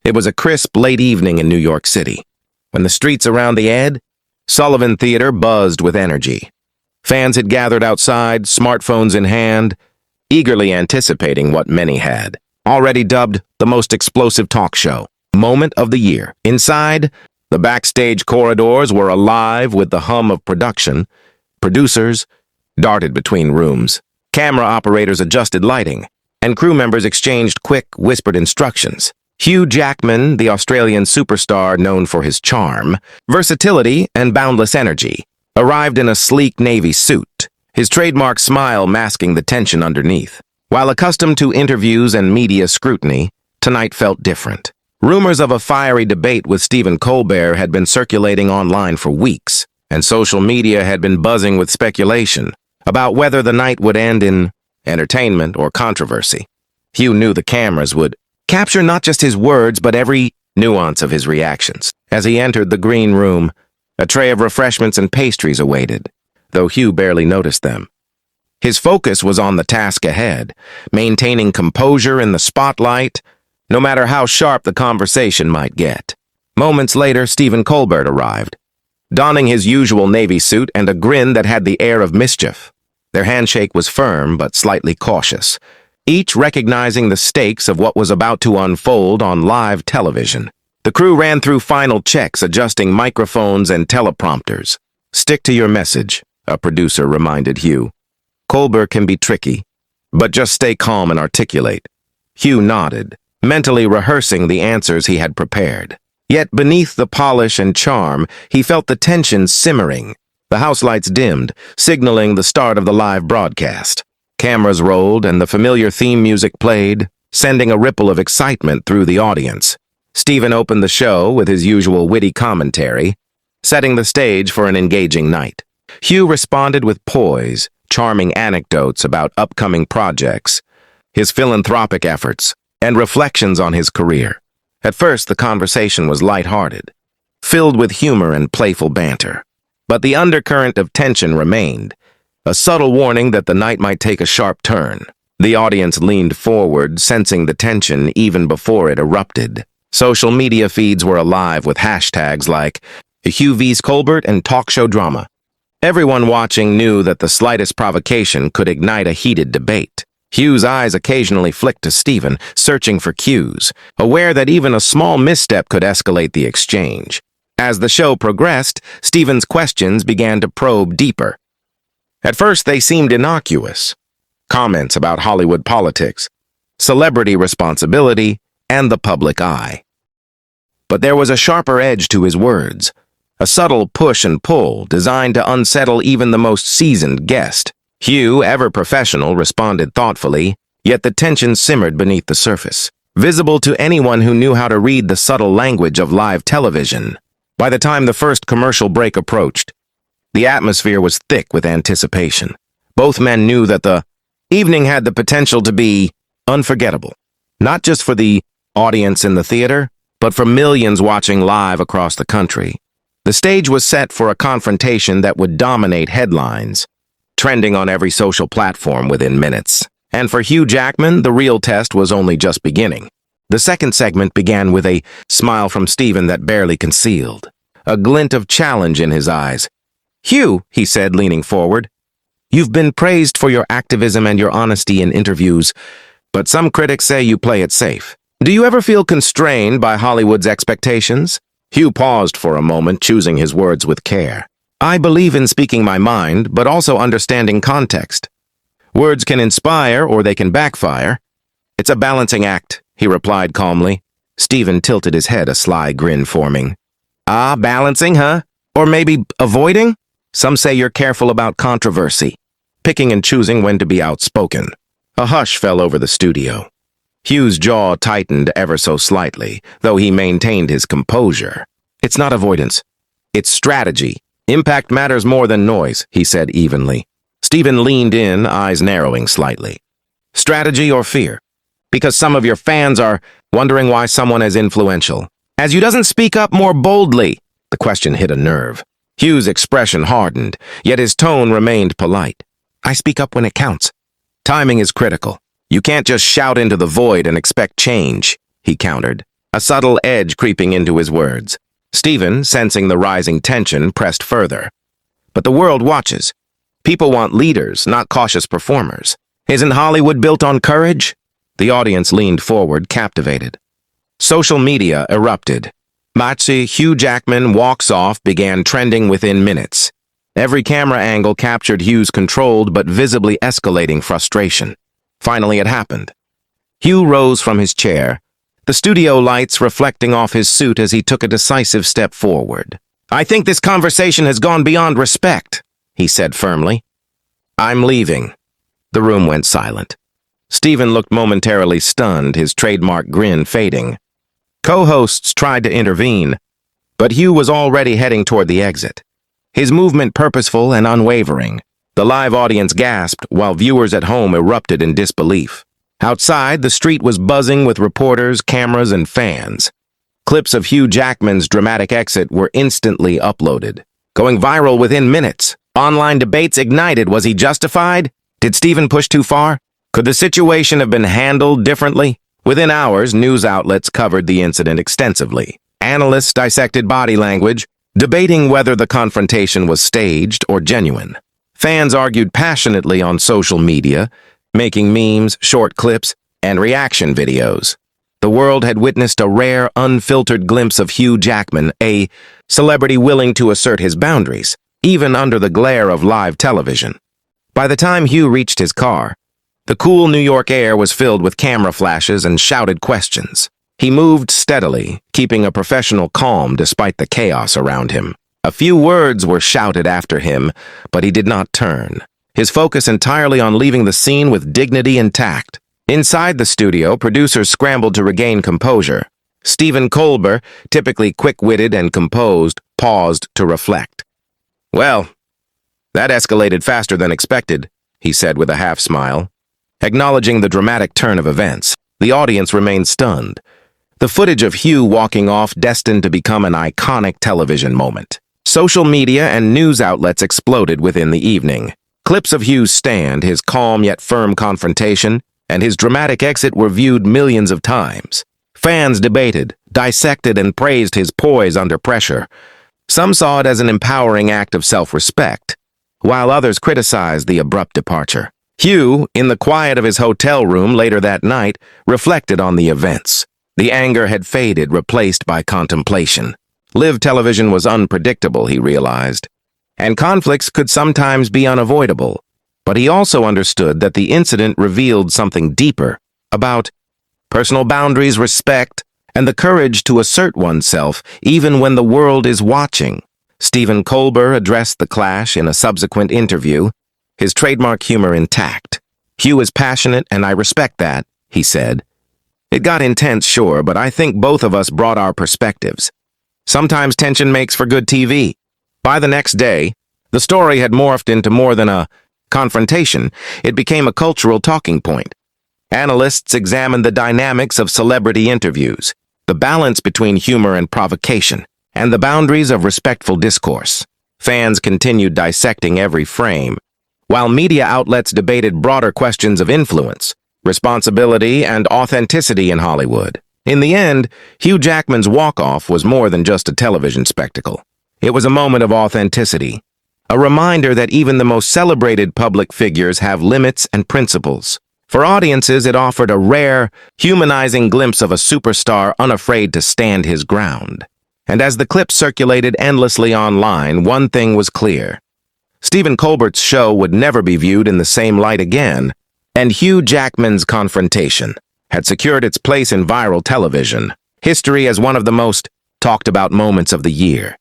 It was a crisp late evening in New York City, when the streets around the Ed, Sullivan Theater buzzed with energy. Fans had gathered outside, smartphones in hand, eagerly anticipating what many had already dubbed the most explosive talk show moment of the year. Inside, the backstage corridors were alive with the hum of production. Producers darted between rooms. Camera operators adjusted lighting, and crew members exchanged quick, whispered instructions. Hugh Jackman, the Australian superstar known for his charm, versatility, and boundless energy, arrived in a sleek navy suit, his trademark smile masking the tension underneath. While accustomed to interviews and media scrutiny, tonight felt different. Rumors of a fiery debate with Stephen Colbert had been circulating online for weeks, and social media had been buzzing with speculation about whether the night would end in entertainment or controversy. Hugh knew the cameras would capture not just his words, but every nuance of his reactions. As he entered the green room, a tray of refreshments and pastries awaited, though Hugh barely noticed them. His focus was on the task ahead, maintaining composure in the spotlight, no matter how sharp the conversation might get. Moments later, Stephen Colbert arrived, donning his usual navy suit and a grin that had the air of mischief. Their handshake was firm but slightly cautious, each recognizing the stakes of what was about to unfold on live television. The crew ran through final checks, adjusting microphones and teleprompters. "Stick to your message," a producer reminded Hugh. "Colbert can be tricky, but just stay calm and articulate." Hugh nodded, mentally rehearsing the answers he had prepared. Yet beneath the polish and charm, he felt the tension simmering. The house lights dimmed, signaling the start of the live broadcast. Cameras rolled and the familiar theme music played, sending a ripple of excitement through the audience. Stephen opened the show with his usual witty commentary, setting the stage for an engaging night. Hugh responded with poise, charming anecdotes about upcoming projects, his philanthropic efforts, and reflections on his career. At first, the conversation was lighthearted, filled with humor and playful banter. But the undercurrent of tension remained, a subtle warning that the night might take a sharp turn. The audience leaned forward, sensing the tension even before it erupted. Social media feeds were alive with hashtags like Hugh vs. Colbert and talk show drama. Everyone watching knew that the slightest provocation could ignite a heated debate. Hugh's eyes occasionally flicked to Stephen, searching for cues, aware that even a small misstep could escalate the exchange. As the show progressed, Stephen's questions began to probe deeper. At first, they seemed innocuous. Comments about Hollywood politics, celebrity responsibility, and the public eye. But there was a sharper edge to his words, a subtle push and pull designed to unsettle even the most seasoned guest. Hugh, ever professional, responded thoughtfully, yet the tension simmered beneath the surface, visible to anyone who knew how to read the subtle language of live television. By the time the first commercial break approached, the atmosphere was thick with anticipation. Both men knew that the evening had the potential to be unforgettable, not just for the audience in the theater, but for millions watching live across the country. The stage was set for a confrontation that would dominate headlines, trending on every social platform within minutes. And for Hugh Jackman, the real test was only just beginning. The second segment began with a smile from Stephen that barely concealed, a glint of challenge in his eyes. "Hugh," he said, leaning forward, "you've been praised for your activism and your honesty in interviews, but some critics say you play it safe. Do you ever feel constrained by Hollywood's expectations?" Hugh paused for a moment, choosing his words with care. "I believe in speaking my mind, but also understanding context. Words can inspire or they can backfire. It's a balancing act," he replied calmly. Stephen tilted his head, a sly grin forming. "Ah, balancing, huh? Or maybe avoiding? Some say you're careful about controversy, picking and choosing when to be outspoken." A hush fell over the studio. Hugh's jaw tightened ever so slightly, though he maintained his composure. "It's not avoidance. It's strategy. Impact matters more than noise," he said evenly. Stephen leaned in, eyes narrowing slightly. "Strategy or fear? Because some of your fans are wondering why someone as influential as you doesn't speak up more boldly." The question hit a nerve. Hugh's expression hardened, yet his tone remained polite. "I speak up when it counts. Timing is critical. You can't just shout into the void and expect change," he countered. a subtle edge creeping into his words. Stephen, sensing the rising tension, pressed further. But the world watches. People want leaders, not cautious performers. Isn't Hollywood built on courage? The audience leaned forward, captivated. Social media erupted. Hugh Jackman walks off began trending within minutes. Every camera angle captured Hugh's controlled but visibly escalating frustration. Finally, it happened. Hugh rose from his chair, the studio lights reflecting off his suit as he took a decisive step forward. "I think this conversation has gone beyond respect," he said firmly. "I'm leaving." The room went silent. Stephen looked momentarily stunned, his trademark grin fading. Co-hosts tried to intervene, but Hugh was already heading toward the exit. His movement purposeful and unwavering. The live audience gasped while viewers at home erupted in disbelief. Outside, the street was buzzing with reporters, cameras, and fans. Clips of Hugh Jackman's dramatic exit were instantly uploaded, going viral within minutes. Online debates ignited. Was he justified? Did Stephen push too far? Could the situation have been handled differently? Within hours, news outlets covered the incident extensively. Analysts dissected body language, debating whether the confrontation was staged or genuine. Fans argued passionately on social media, making memes, short clips, and reaction videos. The world had witnessed a rare, unfiltered glimpse of Hugh Jackman, a celebrity willing to assert his boundaries, even under the glare of live television. By the time Hugh reached his car, the cool New York air was filled with camera flashes and shouted questions. He moved steadily, keeping a professional calm despite the chaos around him. A few words were shouted after him, but he did not turn, his focus entirely on leaving the scene with dignity intact. Inside the studio, producers scrambled to regain composure. Stephen Colbert, typically quick-witted and composed, paused to reflect. "Well, that escalated faster than expected," he said with a half-smile. Acknowledging the dramatic turn of events, the audience remained stunned. The footage of Hugh walking off destined to become an iconic television moment. Social media and news outlets exploded within the evening. Clips of Hugh's stand, his calm yet firm confrontation, and his dramatic exit were viewed millions of times. Fans debated, dissected, and praised his poise under pressure. Some saw it as an empowering act of self-respect, while others criticized the abrupt departure. Hugh, in the quiet of his hotel room later that night, reflected on the events. The anger had faded, replaced by contemplation. Live television was unpredictable, he realized, and conflicts could sometimes be unavoidable. But he also understood that the incident revealed something deeper about personal boundaries, respect, and the courage to assert oneself even when the world is watching. Stephen Colbert addressed the clash in a subsequent interview, his trademark humor intact. "Hugh is passionate, and I respect that," he said. "It got intense, sure, but I think both of us brought our perspectives. Sometimes tension makes for good TV." By the next day, the story had morphed into more than a confrontation. It became a cultural talking point. Analysts examined the dynamics of celebrity interviews, the balance between humor and provocation, and the boundaries of respectful discourse. Fans continued dissecting every frame, while media outlets debated broader questions of influence, responsibility, and authenticity in Hollywood. In the end, Hugh Jackman's walk-off was more than just a television spectacle. It was a moment of authenticity, a reminder that even the most celebrated public figures have limits and principles. For audiences, it offered a rare, humanizing glimpse of a superstar unafraid to stand his ground. And as the clips circulated endlessly online, one thing was clear. Stephen Colbert's show would never be viewed in the same light again, and Hugh Jackman's confrontation had secured its place in viral television history as one of the most talked about moments of the year.